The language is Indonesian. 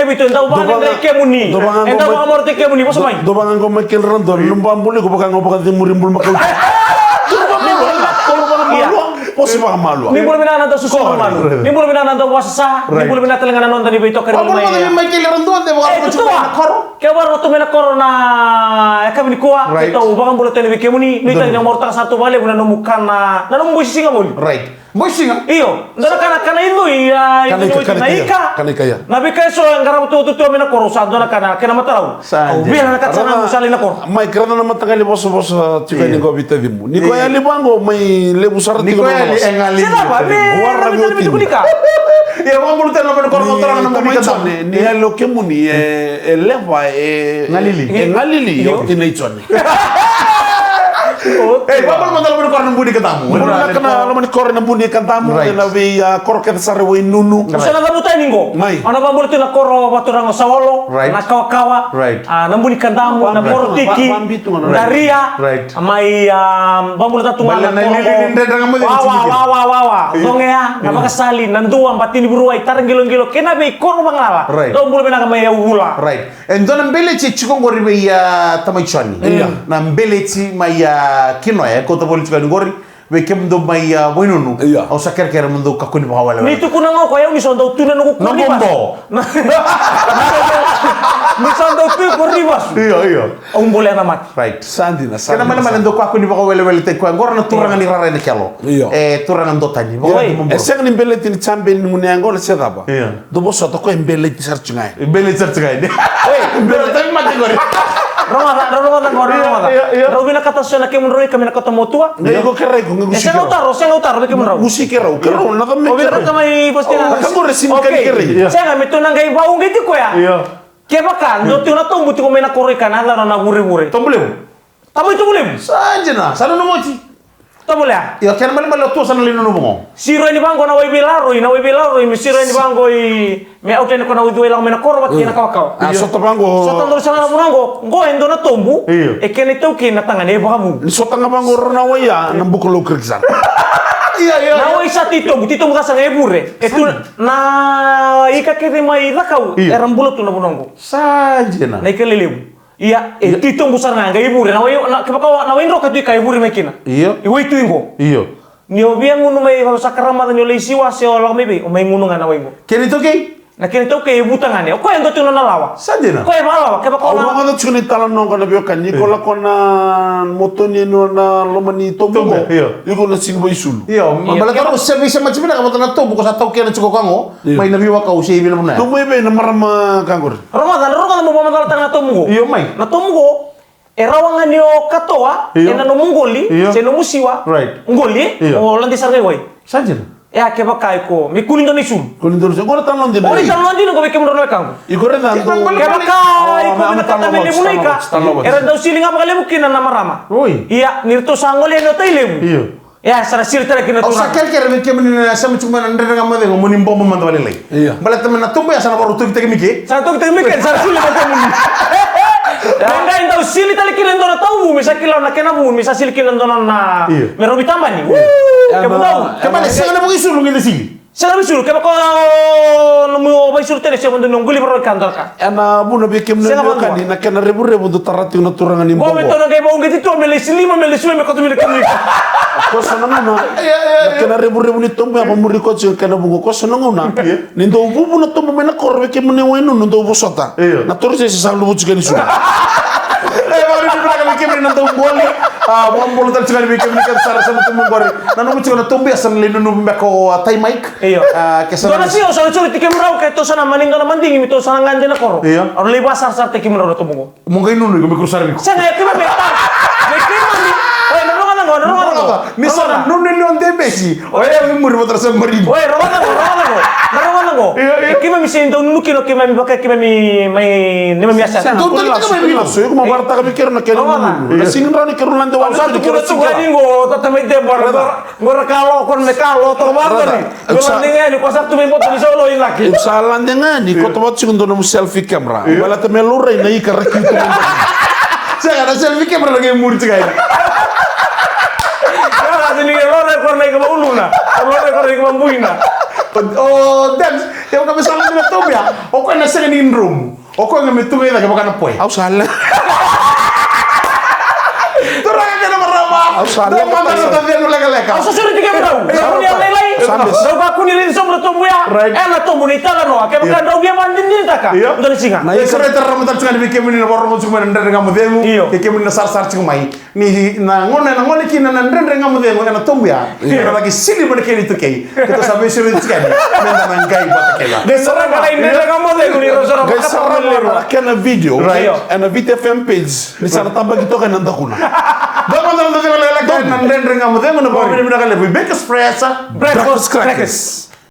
bito enda ubang enda kemuni. Enda ubang morte kemuni bos mai. Do bangan ko makel rondon lumba mbuli ko bakang ngobakan timurimbul makau. Posso pagar malu. Ni boleh mina nanta susu malu. Ni boleh mina nanta wasa. Ni boleh mina telengan nonton di bito kari mai. Apa mai kele rondon de bakal ko chupa koro. Ke baru tu mina corona kami ni kuah. Kita ubang boleh tele kemuni. Ni tanya morta satu balik guna nomukan na nomu bosi singa muli. Right. Bosi singa. Iyo. Ndara kana itu iya. Kana kaya. Nabi kaya so yang garab tu mina koro sa ndara kana kena matarau. Biar nak sana musali na koro. Mai kerana na matangali boso tiga ni go bita dimu. Ni ko ya libango mai lebu sarati ko. Siapa? Warna biru kunika. Ya mau bulu telo ben koro motor na mo bika ni lo kemuni leva ngalili yo tinaichoni. Bapak mau telo ben koro nambudi ketamu. Muna kana lo mani koro nambudi ketamu na vi koro ket sare we nunu. Sana kamu tani ngo. Ana bambul tina koro baturang sawolo na kawa. Nambudi ketamu na mortiki. Daria. Mai bambul tatu mana. Wa. Dongea na makasali nandua batini buruai tarang gilo kena be koro bangala. Do bulu bena kama ya ula. Right. And don mbele chi chikongori be ya tamaichani. Na mbele chi maya kino ya kota politika ngori we kem do mai boinunu au saker kera mundo kakuni bawala ni tu kuna ngau koyo ni sondo tuna nuku kuni bas ni sondo tu kuni bas iya on boleh amat right sandina kana mana mana do kakuni bawala wele te ko ngor na turangan ni rara ni kelo turangan do tani sen ni mbele tin chambe ni muni angol se daba do boso to ko mbele ti sarcungai mbele tani mati ngori Ramadan. Robina kata sona ke munroi kami nak ketemu tua. Nego kerai ko ngusi. Saya utaro ke munroi. Ngusi kerau na kami. Obira kami postingan. Kamu resim kan kerai. Saya nggak metu nanggai bau gitu ko ya. Iya. Kebakan, do tuna tumbu tu mena koroi kana la na bure. Tombulem. Tamu itu boleh. Sanjena, sana no mochi. Tamu ya. Ya kan mana tu sana lino no mo. Siro ni bango na webilaro, mi siro ni bango me auten ko na udu elang mena korwa kina kawakaw. Soto bango. Soto ndo sana munango, ngo endo na tumbu. E kene tau kina tangane bahamu. Soto nga bango rona waya nambuko lo kirksan. Iya. Na wai sati tito mukasa ngebure. Itu na ika kete mai lakau. Erambulo tu na munango. Sanjena. Na ikelelebu. Iya, tito busar nga ibure na wai kepaka na wai ro katu ka ibure mekina. Iya. Iwai tu ingo. Iya. Nio bia ngunu mai sakarama nio leisiwa se ola mebe o mai ngunu ngana wengo. Keni toke? Na keni toke ibutangane. Ko endo tuna lawa. Sanjena. Ko e malawa ke bako na. Ono tsuni tala no kana biokan ni kola kona motoni no na lomani tombo. Iko na singbo isulu. Iya, mambala taro service macam mana kamu tana tombo ko sa tau kena cuko kango. Mai na biwa ka usi bila muna. Tombo ibe na marama kangor. Ramadan mo mamala tanga tombo. Iya mai. Na tombo erawangan yo katoa ena no mungoli se no musiwa ngoli o lanti sargai wai sanjena ya ke bakai ko mi kulindo ni sul kulindo sul ngora tan londi ori tan londi ko be ke mrono kang igore dan ke bakai ko be kata me lemunika era dau silinga bakale mukina na marama iya nirto sangoli no tailemu iya ya sara sirtara kina tu sa kelker me ke menina sama cuma nande nga made ngomoni bombo man wale lay iya bala tamena tumbo ya sana baru tu kita mike sana tu kita mike sara suli ko muni Enggak entah sili tali kira ndona tahu misa kilo na kena bu misa sili kilo ndona na merobi tambani. Kebudau. Kemana sih ada begitu lu ngene sih? Saya bisul ke bako nemu bisul tele saya mundu nungguli baru kantor ka. Ana bu na bekem na kan na kena rebu do tarati na turangan ni bongo. Bo meto na kay bongo dito melisi lima melisi me ko tumile kami. Ko sono na. Na kena rebu ni tombe apa muri ko ci kena bu ko sono na. Ni do bu na tombe me na korbe ke mene wenu no do bu sota. Na torse se salu bu ci gani su. Baru di belakang bikin nanti boleh, mau bolu tak cakap bikin cara sama tu menggoreng. Nanu cakap nanti tumbi asal linu numbe ko tai mic. Iya. Dona sih osal curi tikem rau kayak tu sana maning dona manding itu sana nganje na koro. Iya. Orang lebih besar sar tikem rau tu mungo. Mungkin nunu kami kurusar biku. Saya nggak kira betar. Bekim mandi. Oh, nanu kan nggak. Ni sana nunu leon debesi. Oh ya umur motor sembari. Oh, Narongo. Kima mi sendo nunu kino kima mi pakai kima mi mai nema biasa. Tu tadi kami bilang so, aku mau barta kami kira nak kena nunu. Singin rani kira lande wala. Satu kira tu gani go, tata mai de bar. Gor kalo kon me kalo to barta ni. Lande ngani ko sabtu me foto di solo in laki. Salah ngani ko to wat sing ndono selfie camera. Wala te melure na ika rekit. Saya ada selfie camera lagi murid sekali. Ini lore korna ke uluna. Lore korna ke mambuina. Oh, dan yang kami salah dengan tuh tombia o ko na sanga ni room o ko ngametunga ida ke bakana poe Au sala. Torang ka na marama Au sala. do manda no tavia no leka Asa suri tiga berau. Kamu ni alai lai. Dau aku ni rin sombra tombu ya. Ela tombu ni tala no. Kamu kan dau dia bandin ni taka. Dari singa. na isore terram tar tsinga ni kemini na borro ngusuma ndere ngamudengu ke kemini na sar tsinga mai ni na ngone kina na ndere ngamudengu na tombu ya na lagi sili bane keni to kei kita sabe sebe tsikani menda na ngai bata kela Desora kala indere ngamudengu ni rosora Guys, bakata kena video and a video FM page. Ni sana tamba kita kan nanda kuna. do manda na tsinga leka na ndere ngamudengu na bomini mina kale beke spressa breakfast crackers.